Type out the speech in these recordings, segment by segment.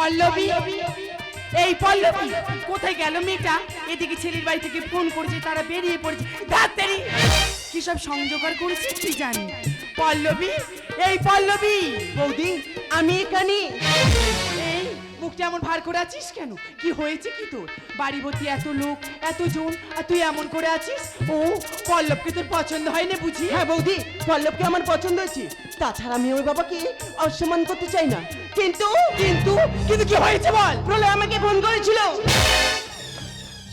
পল্লবী, এই পল্লবী কোথায় গেল মেয়েটা? এদিকে ছেলের বাড়ি থেকে ফোন করেছে, তারা বেরিয়ে পড়েছে। ধাত্তেরি কি সব সংযোগার করেছে কি জানি। পল্লবী, এই পল্লবী। বৌদি আমি এখানে। এই মুখটা এমন ভার করে আছিস কেন? কি হয়েছে কি তোর? বাড়ি ভর্তি এত লোক এতজন, আর তুই এমন করে আছিস। ও পল্লবকে তোর পছন্দ হয় না বুঝি? হ্যাঁ বৌদি, পল্লবকে আমার পছন্দ হয়েছে। তাছাড়া আমি ওর বাবাকে অসম্মান করতে চাই না। কিন্তু কিন্তু কিন্তু কি হয়েছে বল? প্রলয় আমাকে ফোন করেছিল।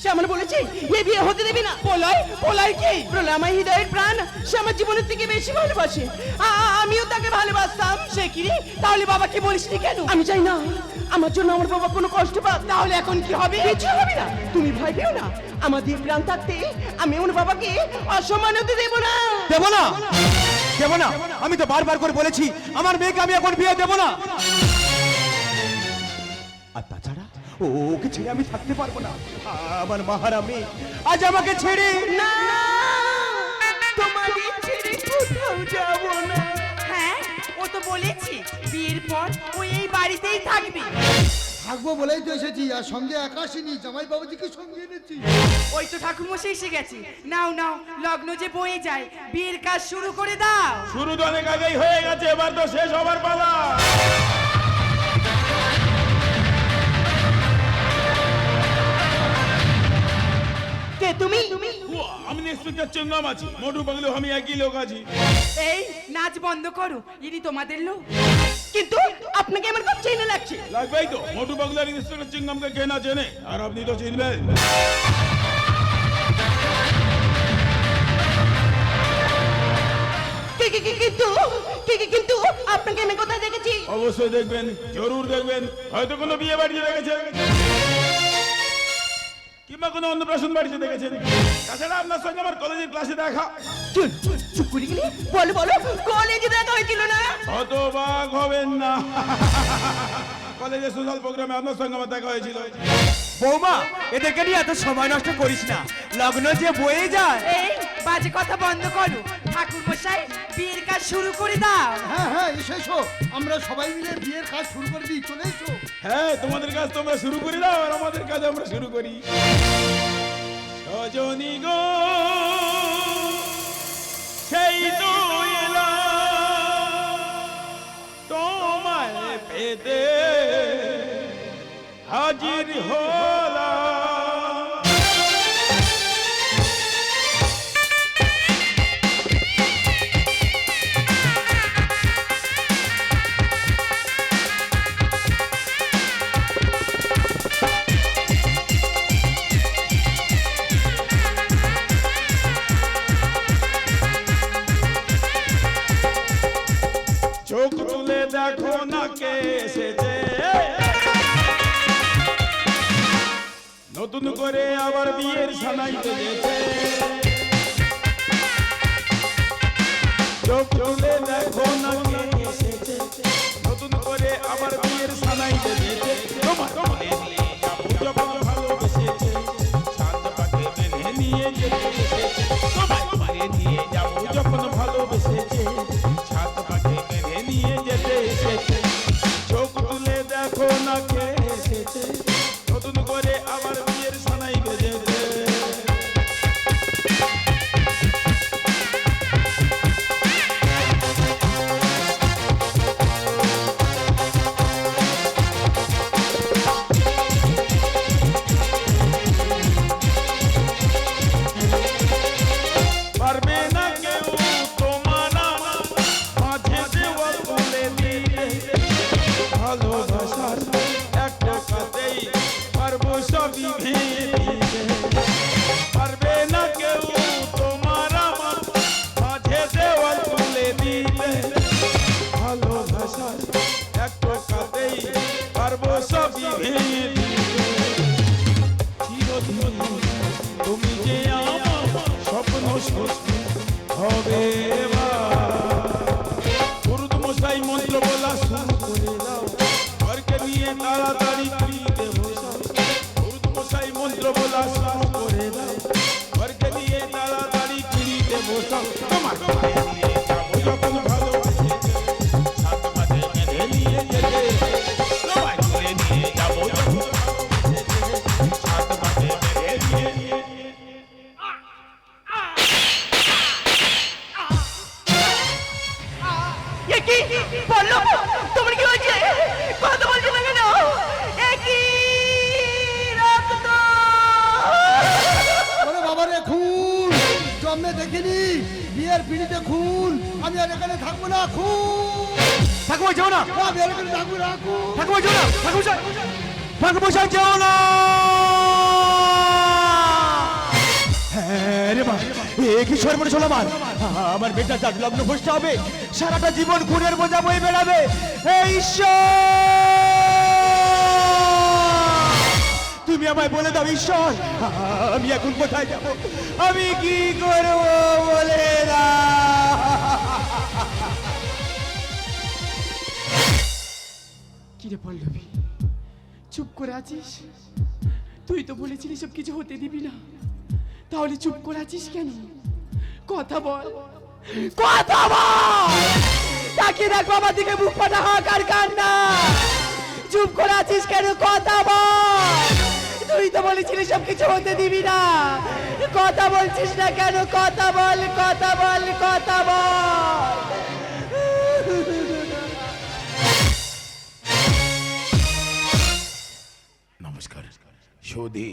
সে আমার বলেছে এ বিয়ে হতে দেবে না। প্রলয়? প্রলয় কি? প্রলয় আমার হৃদয়ের প্রাণ, সে আমার জীবনের থেকে বেশি ভালোবাসে। আমিও তাকে ভালোবাসতাম। সে কি রে? তাহলে বাবাকে বলিসনি কেন? আমি চাই না আমার জন্য আমার বাবা কোনো কষ্ট পাক। তাহলে এখন কি হবে? কিছু হবে না, তুমি ভয় পেও না। আমাদের প্রাণ থাকতে আমি ওর বাবাকে অসম্মান হতে দেবো না। দেব না, দেব না। আমি তো বারবার করে বলেছি আমার মেয়েকে আমি এখন বিয়ে দেব না। আর তাছাড়া ওকে ছেড়ে আমি থাকতে পারবো না। আমার মাহারা মেয়ে আজ আমাকে ছেড়ে না, তোমাকে ছেড়ে কোথাও যাব না। হ্যাঁ, ও তো বলেছি বিয়ের পর ও এই বাড়িতেই থাকবে। থাকবো বলেই তো এসেছি, আর সঙ্গে একা আসিনি, জামাই বাবুজিকে সঙ্গে এনেছি। ওই তো ঠাকুরমশাই এসে গেছে। নাও নাও, লগ্ন যে বয়ে যায়, বিয়ের কাজ শুরু করে দাও। শুরু তো অনেক আগেই হয়ে গেছে, এবার তো শেষ হবার পালা। কে তুমি? আমি ইন্সপেক্টর চেঙ্গাম আছি, মোটু পাগলু আমি একই লোক আছি। এই নাচ বন্ধ করো, ইনি তোমাদের লোক। কিন্তু আপনাকে আমার খুব চেনা লাগছে। লাগবেই তো, মোটু পাগলু আর ইন্সপেক্টর চেঙ্গামকে কে না চেনে? আর আপনি তো চিনবেন। কিন্তু আপনাকে আমি কোথায় দেখেছি? অবশ্যই দেখবেন, জরুর দেখবেন। হয়তো কোনো বিয়ে বাড়িতে দেখেছেন, কিংবা কোনো অন্নপ্রাশন বাড়িতে দেখেছেন। তাছাড়া আপনার সঙ্গে আমার কলেজের ক্লাসে দেখা। চুপ করে গেলে বলো বলো, কলেজে দেখা হয়েছিল না? হতবাক হবেন না, কলেজে সোশ্যাল প্রোগ্রামে আপনার সঙ্গে আমার দেখা হয়েছিল। বৌমা, এদেরকে নিয়ে এত সময় নষ্ট করিস না, লগ্ন যে বয়ে যায়। এই বাজে কথা বন্ধ করো, ঠাকুরমশাই বিয়ের কাজ শুরু করে দাও। হ্যাঁ হ্যাঁ, এসো এসো, আমরা সবাই মিলে বিয়ের কাজ শুরু করে দিই, চলে এসো। হ্যাঁ, তোমাদের কাজ তোমরা শুরু করে দাও, আর আমাদের কাজ আমরা শুরু করি। সজনী গো, সেই তো এলাম তোমায় পেতে, হাজির হলাম। চোখ তুলে দেখো না কে এসেছে, নতুন করে আবার বিয়ের সানাই বেজেছে। চোখ তুলে দেখো না কে এসেছে, নতুন করে আবার বিয়ের সানাই বেজেছে। তোমার মনে নিয়ে যাবো যখন ভালোবেসেছে, সাত পাকে মেনে নিয়ে যেতে এসেছে। তোমার মনে নিয়ে যাবো যখন ভালোবেসেছে, সাত পাকে মেনে নিয়ে যেতে এসেছে। চোখ তুলে দেখো না কে এসেছে, নতুন করে আবার বিয়ের সানাই বেজেছে। পারবে না কেউ তোমার আমার মাঝে দেওয়া তুলে দিতে, ভালোবাসার একটা কাতেই পারবো সবই ভেঙে দিতে। পারবে না কেউ তোমার আমার মাঝে দেওয়া তুলে দিতে, ভালোবাসার একটা কাতেই পারবো সবই ভেঙে দিতে। চিরদিন তুমি যে আমার স্বপ্ন সত্যি হবে। গুরুদ মশাই মন্ত্র বলা শুরু করে দাও, ঘরকে নিয়ে তাড়াতাড়ি ফিরিতে বসাও। গুরুদ মশাই মন্ত্র বলা শুরু করে দাও, ঘরকে নিয়ে তাড়াতাড়ি ফিরিতে বসাও। তোমার ঘরে নিয়ে যাবো যখন ভালোবেসেছে, সাত পাতে মেনে নিয়ে যেতে। তোমার ঘরে নিয়ে পল্লব তোমার কি হয়েছে? কথা বলছো না কেন? একই রক্ত। ওরে বাবা রে, খুন জন্মে দেখিনি, বিয়ের পিড়িতে খুন। আমি আর এখানে থাকবো না, খুন। ঠাকুমা যাও না, আমি আর এখানে থাকবো না, খুন। ঠাকুমা যাও না, ঠাকুমা যাও না। হ্যাঁ রে মা, এ কি সর্বনাশ হলো আমার? আমার বেটা জাত লগ্ন ভ্রষ্ট হবে, সারাটা জীবন খুনের বোঝা বয়ে বেড়াবে। হে ঈশ্বর, তুমি আমায় বলে দাও ঈশ্বর, আমি এখন কোথায় যাব, আমি কি করব বলে দাও। কিরে পল্লবী, চুপ করে আছিস? তুই তো বলেছিলি সব কিছু হতে দিবি না, তাহলে চুপ করে আছিস কেন? কথা বল, কথা বল। তাকে দেখ বাবার দিকে মুখ ফাটা হাকার কান্না। চুপ করে আছিস কেন? কথা বল। তুই তো বলেছিলি সব কিছু হতে দিবি না, কথা বলছিস না কেন? কথা বল, কথা বল, কথা বল। নমস্কার সৌদি।